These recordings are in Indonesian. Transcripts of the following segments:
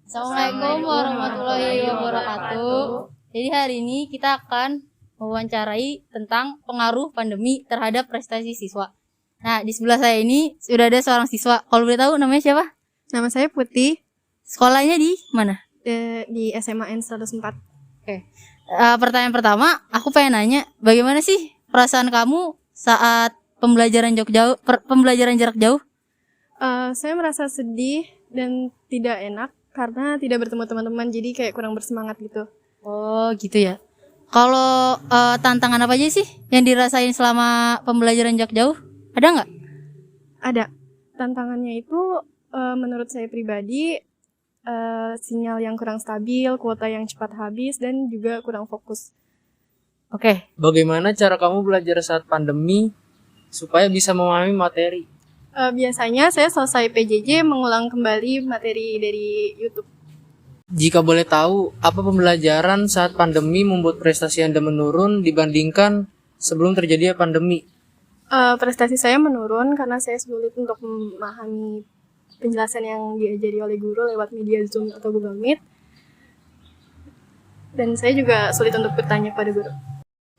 Assalamualaikum warahmatullahi wabarakatuh. Jadi hari ini kita akan mewawancarai tentang pengaruh pandemi terhadap prestasi siswa. Nah, di sebelah saya ini sudah ada seorang siswa. Kalau boleh tahu namanya siapa? Nama saya Putih, Sekolahnya di mana? di SMA N 104. Oke. Pertanyaan pertama, aku pengen nanya, bagaimana sih perasaan kamu saat pembelajaran jarak jauh? Saya merasa sedih dan tidak enak karena tidak bertemu teman-teman, jadi kayak kurang bersemangat gitu. Oh, gitu ya. Kalau tantangan apa aja sih yang dirasain selama pembelajaran jarak jauh? Ada nggak? Ada. Tantangannya itu menurut saya pribadi, sinyal yang kurang stabil, kuota yang cepat habis, dan juga kurang fokus. Oke. Bagaimana cara kamu belajar saat pandemi supaya bisa memahami materi? Biasanya saya selesai PJJ mengulang kembali materi dari YouTube. Jika boleh tahu, apa pembelajaran saat pandemi membuat prestasi Anda menurun dibandingkan sebelum terjadi pandemi? Prestasi saya menurun karena saya sulit untuk memahami penjelasan yang diajari oleh guru lewat media Zoom atau Google Meet. Dan saya juga sulit untuk bertanya pada guru.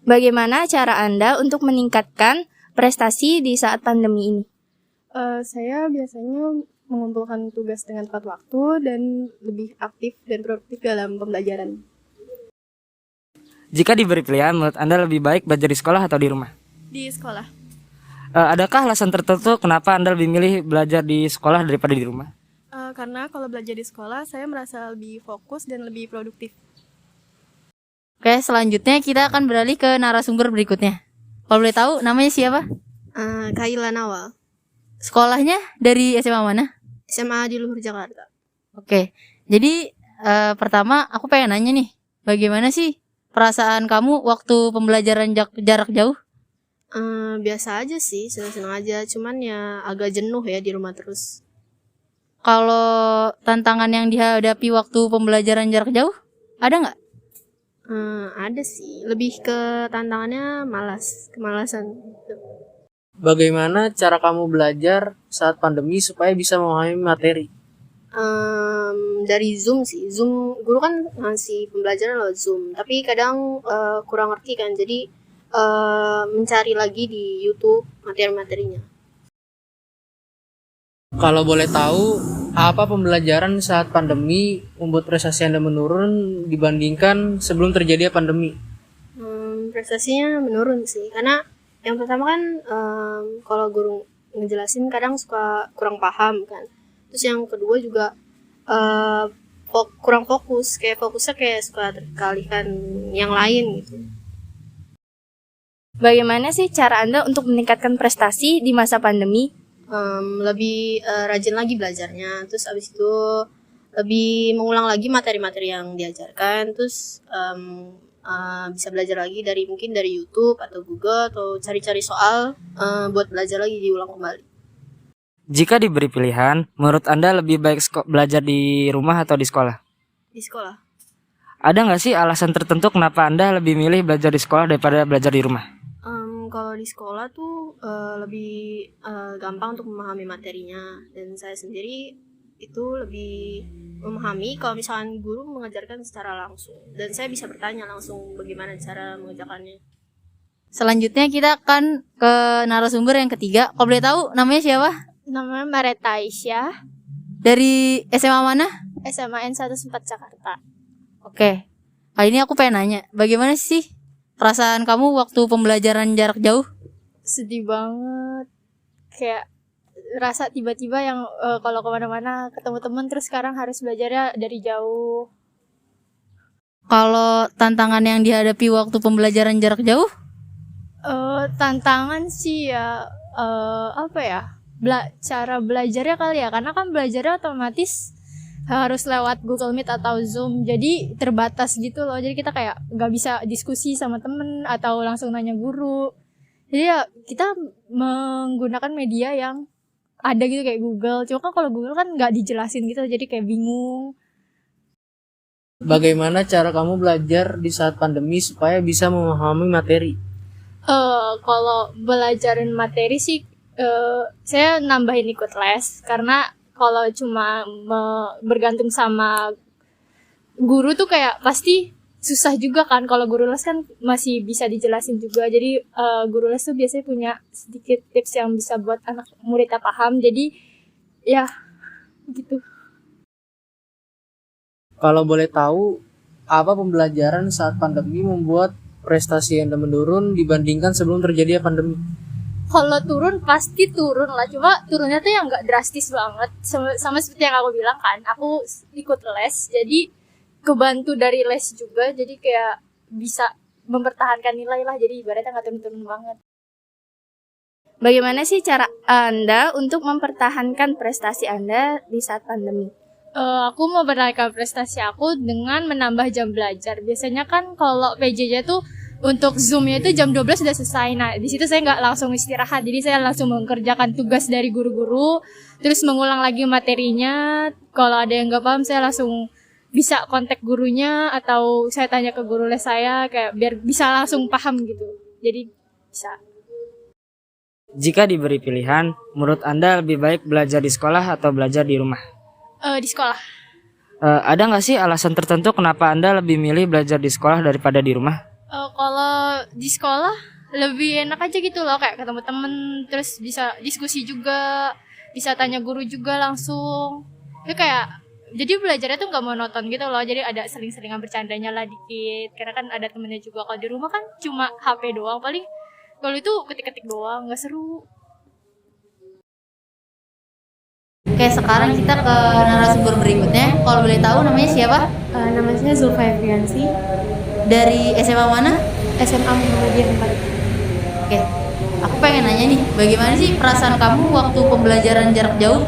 Bagaimana cara Anda untuk meningkatkan prestasi di saat pandemi ini? Saya biasanya mengumpulkan tugas dengan tepat waktu dan lebih aktif dan produktif dalam pembelajaran. Jika diberi pilihan, menurut Anda lebih baik belajar di sekolah atau di rumah? Di sekolah. Adakah alasan tertentu kenapa Anda lebih milih belajar di sekolah daripada di rumah? Karena kalau belajar di sekolah, saya merasa lebih fokus dan lebih produktif. Oke, selanjutnya kita akan beralih ke narasumber berikutnya. Kalau boleh tahu namanya siapa? Kaila Nawal, Sekolahnya dari SMA mana? SMA di Luhur Jakarta. Oke. Jadi pertama aku pengen nanya nih, bagaimana sih perasaan kamu waktu pembelajaran jarak jauh? Biasa aja sih, senang-senang aja. Cuman ya agak jenuh ya di rumah terus. Kalau tantangan yang dihadapi waktu pembelajaran jarak jauh, ada nggak? Ada sih, lebih ke tantangannya kemalasan. Bagaimana cara kamu belajar saat pandemi supaya bisa memahami materi? Dari Zoom sih. Zoom, guru kan ngasih pembelajaran lewat Zoom. Tapi kadang kurang ngerti kan, jadi mencari lagi di YouTube materi-materinya. Kalau boleh tahu, apa pembelajaran saat pandemi membuat prestasi Anda menurun dibandingkan sebelum terjadi pandemi? Prestasinya menurun sih, karena yang pertama kan kalau guru ngejelasin kadang suka kurang paham kan. Terus yang kedua juga kurang fokus, kayak fokusnya kayak suka terkalihkan yang lain gitu. Bagaimana sih cara Anda untuk meningkatkan prestasi di masa pandemi? Lebih rajin lagi belajarnya, terus abis itu lebih mengulang lagi materi-materi yang diajarkan, terus bisa belajar lagi mungkin dari YouTube atau Google atau cari-cari soal buat belajar lagi, diulang kembali. Jika diberi pilihan, menurut Anda lebih baik belajar di rumah atau di sekolah? Di sekolah. Ada nggak sih alasan tertentu kenapa Anda lebih milih belajar di sekolah daripada belajar di rumah? Kalau di sekolah tuh lebih gampang untuk memahami materinya, dan saya sendiri itu lebih memahami kalau misalkan guru mengajarkan secara langsung dan saya bisa bertanya langsung bagaimana cara mengerjakannya. Selanjutnya kita akan ke narasumber yang ketiga. Kalau boleh tahu namanya siapa? Namanya Mareta Aisyah, Dari SMA mana? SMA N 104 Jakarta. Oke. Kali ini aku pengen nanya, bagaimana sih perasaan kamu waktu pembelajaran jarak jauh? Sedih banget. Kayak rasa tiba-tiba yang kalau kemana-mana ketemu teman terus sekarang harus belajarnya dari jauh. Kalau tantangan yang dihadapi waktu pembelajaran jarak jauh? Tantangan sih ya apa ya? Cara belajarnya kali ya, karena kan belajarnya otomatis harus lewat Google Meet atau Zoom, jadi terbatas gitu loh. Jadi kita kayak nggak bisa diskusi sama temen atau langsung nanya guru. Jadi ya kita menggunakan media yang ada gitu kayak Google. Cuma kan kalau Google kan nggak dijelasin gitu, jadi kayak bingung. Bagaimana cara kamu belajar di saat pandemi supaya bisa memahami materi? Kalau belajarin materi sih saya nambahin ikut les, karena Kalau cuma bergantung sama guru tuh kayak pasti susah juga kan. Kalau guru les kan masih bisa dijelasin juga. Jadi guru les tuh biasanya punya sedikit tips yang bisa buat anak muridnya paham. Jadi ya gitu. Kalau boleh tahu, apa pembelajaran saat pandemi membuat prestasi Anda menurun dibandingkan sebelum terjadi pandemi? Kalau turun pasti turun lah, cuma turunnya tuh yang nggak drastis banget. Sama seperti yang aku bilang kan, aku ikut les, jadi kebantu dari les juga, jadi kayak bisa mempertahankan nilai lah, jadi ibaratnya nggak turun-turun banget. Bagaimana sih cara Anda untuk mempertahankan prestasi Anda di saat pandemi? Aku mau mempertahankan prestasi aku dengan menambah jam belajar. Biasanya kan kalau PJJ tuh untuk Zoom-nya itu jam 12 sudah selesai. Nah, di situ saya nggak langsung istirahat, jadi saya langsung mengerjakan tugas dari guru-guru, terus mengulang lagi materinya. Kalau ada yang nggak paham, saya langsung bisa kontak gurunya atau saya tanya ke guru les saya kayak biar bisa langsung paham gitu. Jadi bisa. Jika diberi pilihan, menurut Anda lebih baik belajar di sekolah atau belajar di rumah? Di sekolah. Ada nggak sih alasan tertentu kenapa Anda lebih milih belajar di sekolah daripada di rumah? Kalau di sekolah lebih enak aja gitu loh, kayak ketemu temen, terus bisa diskusi juga, bisa tanya guru juga langsung. Itu kayak jadi belajarnya tuh nggak monoton gitu loh, jadi ada sering-seringan bercandanya lah dikit, karena kan ada temennya juga. Kalau di rumah kan cuma HP doang, paling kalau itu ketik-ketik doang, nggak seru. Oke, sekarang kita ke narasumber berikutnya. Kalau boleh tahu namanya siapa? Nama saya Zulfa Efriansi, Dari SMA mana? SMA Muhammadiyah 4. Oke, aku pengen nanya nih, bagaimana sih perasaan kamu waktu pembelajaran jarak jauh?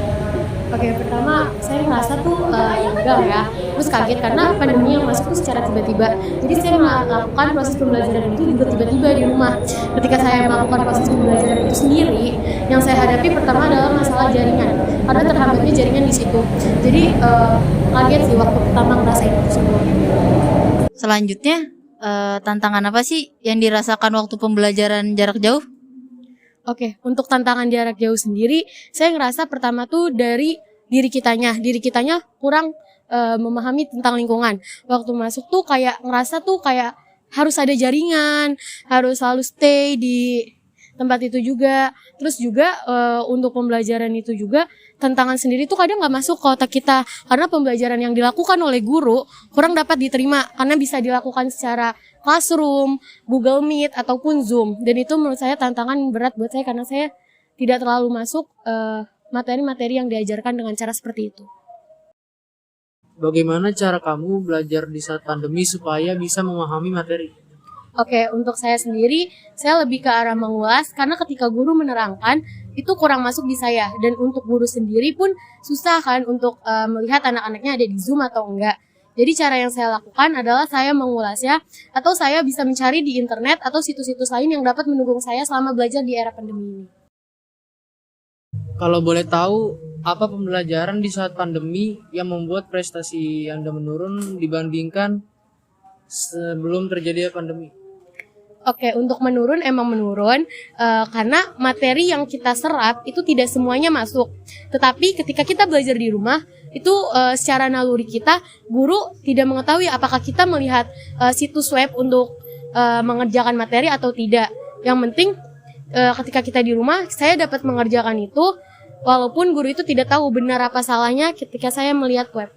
Oke, pertama saya ngerasa tuh enggak ya, terus kaget karena pandemi yang masuk tuh secara tiba-tiba. Jadi saya melakukan proses pembelajaran itu juga tiba-tiba di rumah. Ketika saya melakukan proses pembelajaran itu sendiri, yang saya hadapi pertama adalah masalah jaringan, karena terhambatnya jaringan di situ. Jadi kaget sih waktu pertama ngerasain itu semua. Selanjutnya, tantangan apa sih yang dirasakan waktu pembelajaran jarak jauh? Oke, untuk tantangan jarak jauh sendiri, saya ngerasa pertama tuh dari diri kitanya kurang memahami tentang lingkungan. Waktu masuk tuh kayak ngerasa tuh kayak harus ada jaringan, harus selalu stay di tempat itu juga. Terus juga untuk pembelajaran itu juga tantangan sendiri tuh kadang nggak masuk ke otak kita, karena pembelajaran yang dilakukan oleh guru kurang dapat diterima karena bisa dilakukan secara Classroom, Google Meet ataupun Zoom. Dan itu menurut saya tantangan berat buat saya karena saya tidak terlalu masuk materi-materi yang diajarkan dengan cara seperti itu. Bagaimana cara kamu belajar di saat pandemi supaya bisa memahami materi? Oke, untuk saya sendiri, saya lebih ke arah mengulas karena ketika guru menerangkan, itu kurang masuk di saya. Dan untuk guru sendiri pun susah kan untuk melihat anak-anaknya ada di Zoom atau enggak. Jadi cara yang saya lakukan adalah saya mengulasnya, atau saya bisa mencari di internet atau situs-situs lain yang dapat mendukung saya selama belajar di era pandemi ini. Kalau boleh tahu, apa pembelajaran di saat pandemi yang membuat prestasi Anda menurun dibandingkan sebelum terjadi pandemi? Oke, untuk menurun emang menurun karena materi yang kita serap itu tidak semuanya masuk. Tetapi ketika kita belajar di rumah, itu secara naluri kita, guru tidak mengetahui apakah kita melihat situs web untuk mengerjakan materi atau tidak. Yang penting ketika kita di rumah, saya dapat mengerjakan itu, walaupun guru itu tidak tahu benar apa salahnya ketika saya melihat web.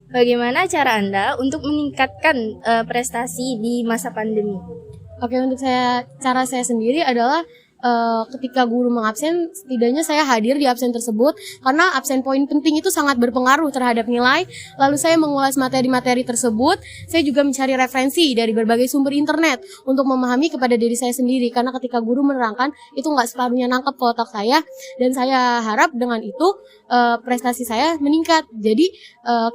Bagaimana cara Anda untuk meningkatkan prestasi di masa pandemi? Oke, untuk cara saya sendiri adalah ketika guru mengabsen, setidaknya saya hadir di absen tersebut karena absen poin penting itu sangat berpengaruh terhadap nilai. Lalu saya mengulas materi-materi tersebut. Saya juga mencari referensi dari berbagai sumber internet untuk memahami kepada diri saya sendiri, karena ketika guru menerangkan itu nggak separuhnya nangkep ke otak saya, dan saya harap dengan itu prestasi saya meningkat. Jadi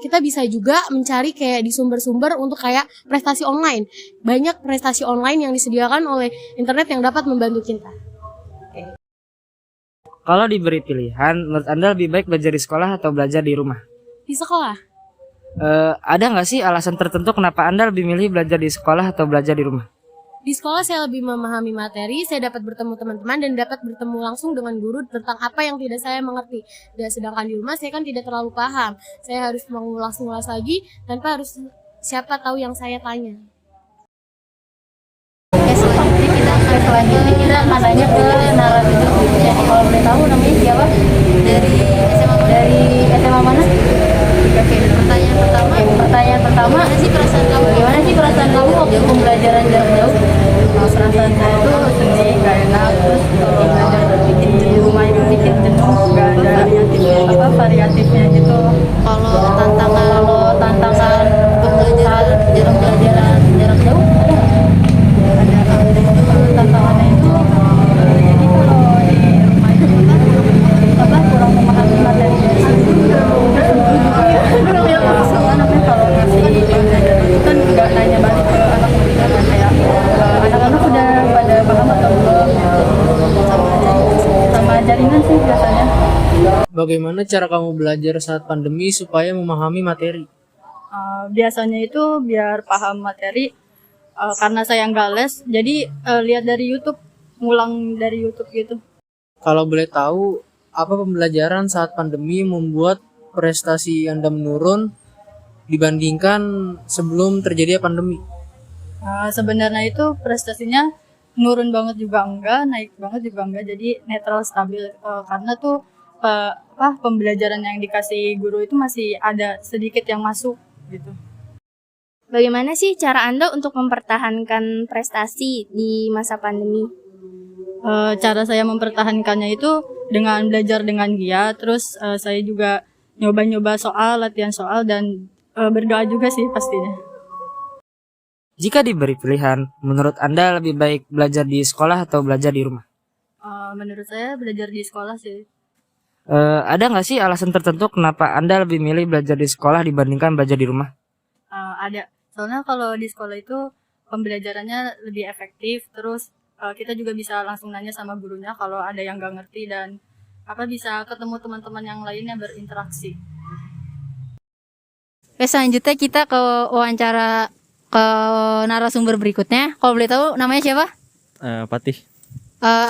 kita bisa juga mencari kayak di sumber-sumber untuk kayak prestasi online. Banyak prestasi online yang disediakan oleh internet yang dapat membantu kita. Kalau diberi pilihan, menurut Anda lebih baik belajar di sekolah atau belajar di rumah? Di sekolah. Ada nggak sih alasan tertentu kenapa Anda lebih milih belajar di sekolah atau belajar di rumah? Di sekolah saya lebih memahami materi, saya dapat bertemu teman-teman dan dapat bertemu langsung dengan guru tentang apa yang tidak saya mengerti. Dan sedangkan di rumah saya kan tidak terlalu paham. Saya harus mengulas-ngulas lagi tanpa harus siapa tahu yang saya tanya. Selanjutnya kita akan nanya ke narasumber berikutnya. Kalau boleh tahu namanya siapa? Dari SMA mana? Oke, pertanyaan pertama, bagaimana sih perasaan kamu waktu pembelajaran jarak jauh? Perasaan saya itu sedih, gak enak, terus kalau belajar bikin di rumah itu bikin jenuh, gak ada variatifnya gitu. Kalau tantangan pembelajaran jarak jauh ada nggak? Tantangannya itu jadi kalau di rumah itu kita kurang memahami materi dari soalnya kalau ngasih pelajaran itu kan nggak nanya balik ke anak murid kan kayak anak-anak udah pada paham atau belum sama jaringan sih biasanya. Bagaimana cara kamu belajar saat pandemi supaya memahami materi? Biasanya itu biar paham materi karena saya nggak les jadi lihat dari YouTube, ngulang dari YouTube gitu. Kalau boleh tahu, apa pembelajaran saat pandemi membuat prestasi Anda menurun dibandingkan sebelum terjadi pandemi? Sebenarnya itu prestasinya nurun banget juga enggak, naik banget juga enggak, jadi netral stabil karena tuh pembelajaran yang dikasih guru itu masih ada sedikit yang masuk gitu. Bagaimana sih cara Anda untuk mempertahankan prestasi di masa pandemi? Cara saya mempertahankannya itu dengan belajar dengan giat, terus saya juga nyoba-nyoba latihan soal dan berdoa juga sih pastinya. Jika diberi pilihan, menurut Anda lebih baik belajar di sekolah atau belajar di rumah? Menurut saya belajar di sekolah sih. Ada nggak sih alasan tertentu kenapa Anda lebih milih belajar di sekolah dibandingkan belajar di rumah? Ada. Soalnya kalau di sekolah itu pembelajarannya lebih efektif, terus kita juga bisa langsung nanya sama gurunya kalau ada yang nggak ngerti dan bisa ketemu teman-teman yang lainnya berinteraksi. Oke, selanjutnya kita ke wawancara ke narasumber berikutnya. Kalau boleh tahu namanya siapa? Patih,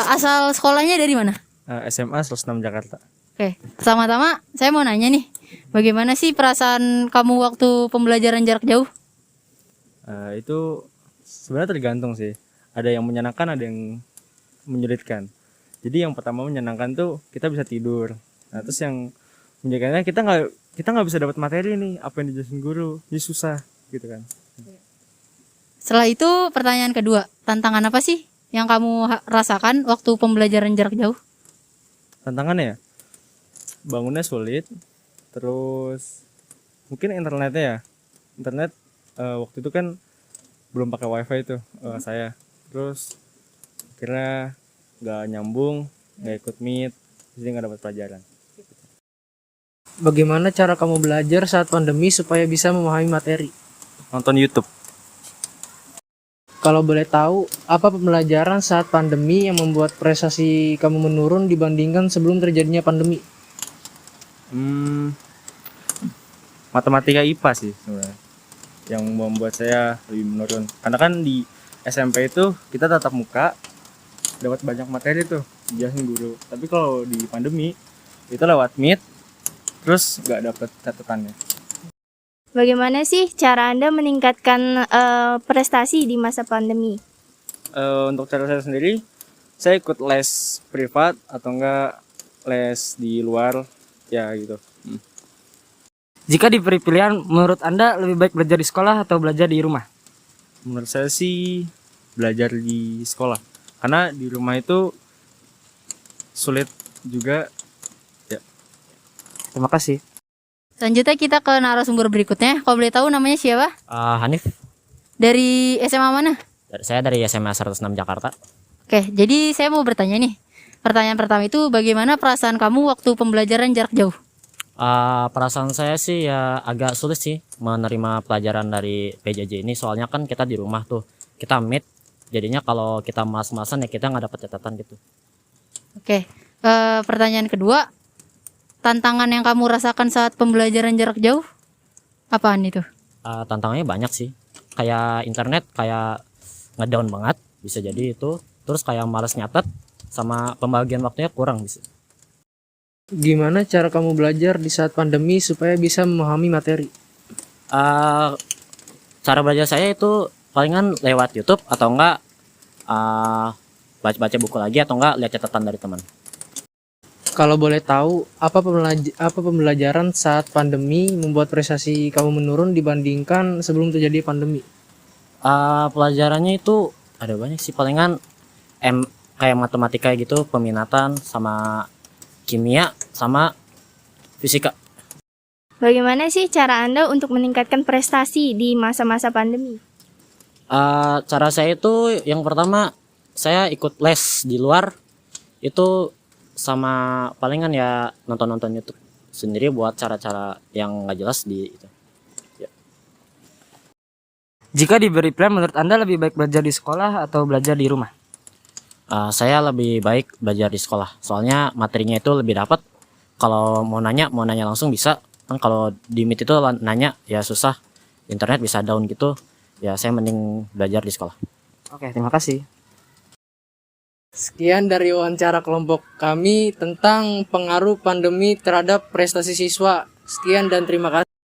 Asal sekolahnya dari mana? SMA 106 Jakarta. Oke, pertama-tama saya mau nanya nih, bagaimana sih perasaan kamu waktu pembelajaran jarak jauh? Itu sebenarnya tergantung sih. Ada yang menyenangkan, ada yang menyulitkan. Jadi yang pertama menyenangkan tuh kita bisa tidur. Nah terus yang menyulitkannya kita nggak bisa dapat materi nih, apa yang dijelasin guru, jadi susah gitu kan. Setelah itu pertanyaan kedua, tantangan apa sih yang kamu rasakan waktu pembelajaran jarak jauh? Tantangannya ya, bangunnya sulit, terus mungkin internetnya ya. Internet waktu itu kan belum pakai wifi itu saya. Terus kira nggak nyambung, nggak ikut meet, jadi nggak dapat pelajaran. Bagaimana cara kamu belajar saat pandemi supaya bisa memahami materi? Nonton YouTube. Kalau boleh tahu, apa pembelajaran saat pandemi yang membuat prestasi kamu menurun dibandingkan sebelum terjadinya pandemi? Matematika IPA sih sebenarnya yang membuat saya lebih menurun. Karena kan di SMP itu kita tatap muka, dapat banyak materi tuh dijelasin guru. Tapi kalau di pandemi itu lewat meet, terus nggak dapat catatannya. Bagaimana sih cara Anda meningkatkan prestasi di masa pandemi? Untuk cara saya sendiri, saya ikut les privat atau enggak les di luar, ya gitu. Jika diberi pilihan, menurut Anda lebih baik belajar di sekolah atau belajar di rumah? Menurut saya sih belajar di sekolah. Karena di rumah itu sulit juga. Ya. Terima kasih. Selanjutnya kita ke narasumber berikutnya. Kalau boleh tahu namanya siapa? Hanif, Dari SMA mana? saya dari SMA 106 Jakarta. Oke, jadi saya mau bertanya nih. Pertanyaan pertama itu bagaimana perasaan kamu waktu pembelajaran jarak jauh? Perasaan saya sih ya agak sulit sih menerima pelajaran dari PJJ ini, soalnya kan kita di rumah tuh, kita meet, jadinya kalau kita mas-masan ya kita nggak dapat catatan gitu. Oke, pertanyaan kedua, tantangan yang kamu rasakan saat pembelajaran jarak jauh apaan itu? Tantangannya banyak sih, kayak internet kayak ngedown banget, bisa jadi itu. Terus kayak malas nyatet sama pembagian waktunya kurang bisa. Gimana cara kamu belajar di saat pandemi supaya bisa memahami materi? Eh, Cara belajar saya itu palingan lewat YouTube atau enggak baca-baca buku lagi atau enggak lihat catatan dari teman. Kalau boleh tahu, apa pembelajaran saat pandemi membuat prestasi kamu menurun dibandingkan sebelum terjadi pandemi? Pelajarannya itu ada banyak sih, palingan kayak matematika gitu, peminatan sama kimia sama fisika. Bagaimana sih cara Anda untuk meningkatkan prestasi di masa-masa pandemi? Cara saya itu yang pertama saya ikut les di luar itu, sama palingan ya nonton YouTube sendiri buat cara-cara yang nggak jelas di itu. Ya. Jika diberi pilihan, menurut Anda lebih baik belajar di sekolah atau belajar di rumah? Saya lebih baik belajar di sekolah, soalnya materinya itu lebih dapat. Kalau mau nanya langsung bisa. Kan kalau di Meet itu nanya ya susah, internet bisa down gitu. Ya saya mending belajar di sekolah. Oke, terima kasih. Sekian dari wawancara kelompok kami tentang pengaruh pandemi terhadap prestasi siswa. Sekian dan terima kasih.